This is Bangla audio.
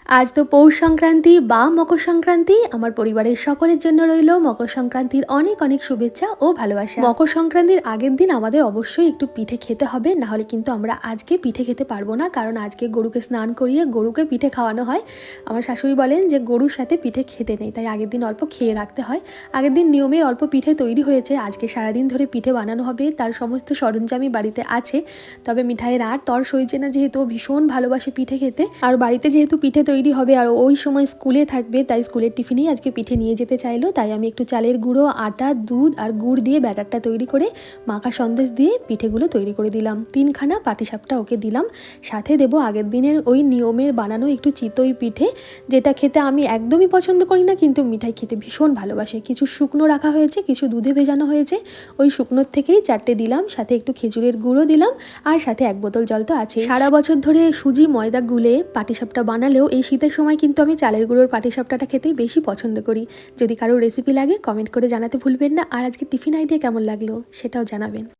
আজ তো পৌষ সংক্রান্তি বা মকর সংক্রান্তি। আমার পরিবারের সকলের জন্য রইল মকর সংক্রান্তির অনেক অনেক শুভেচ্ছা ও ভালোবাসা। মকর সংক্রান্তির আগের দিন আমাদের অবশ্যই একটু পিঠে খেতে হবে, না হলে কিন্তু আমরা আজকে পিঠে খেতে পারবো না, কারণ আজকে গরুকে স্নান করিয়ে গরুকে পিঠে খাওয়ানো হয়। আমার শাশুড়ি বলেন যে গরুর সাথে পিঠে খেতে নেই, তাই আগের দিন অল্প খেয়ে রাখতে হয়। আগের দিন নিয়মে অল্প পিঠে তৈরি হয়েছে, আজকে সারাদিন ধরে পিঠে বানানো হবে, তার সমস্ত সরঞ্জামই বাড়িতে আছে। তবে মিঠাইয়ের আর তর সইছে না, যেহেতু ও ভীষণ ভালোবাসে পিঠে খেতে। আর বাড়িতে যেহেতু পিঠে তৈরি হবে আর ওই সময় স্কুলে থাকবে, তাই স্কুলের টিফিনেই আজকে পিঠে নিয়ে যেতে চাইলো। তাই আমি একটু চালের গুঁড়ো, আটা, দুধ আর গুড় দিয়ে ব্যাটারটা তৈরি করে মাখা সন্দেশ দিয়ে পিঠেগুলো তৈরি করে দিলাম। 3খানা পাটিসাপটা ওকে দিলাম। সাথে দেবো আগের দিনের ওই নিয়মের বানানো একটু চিতই পিঠে, যেটা খেতে আমি একদমই পছন্দ করি না, কিন্তু মিঠাই খেতে ভীষণ ভালোবাসে। কিছু শুকনো রাখা হয়েছে, কিছু দুধে ভেজানো হয়েছে, ওই শুকনোর থেকেই 4টে দিলাম। সাথে একটু খেজুরের গুঁড়ো দিলাম, আর সাথে 1 বোতল জল তো আছে। সারা বছর ধরে সুজি ময়দা গুলে পাটিসাপটা বানালেও এই শীতের সময় কিন্তু আমি চালের গুঁড়োর পাটিসাপটাটা খেতেই বেশি পছন্দ করি। যদি কারো রেসিপি লাগে কমেন্ট করে জানাতে ভুলবেন না। আর আজকে টিফিন আইডিয়া কেমন লাগলো সেটাও জানাবেন।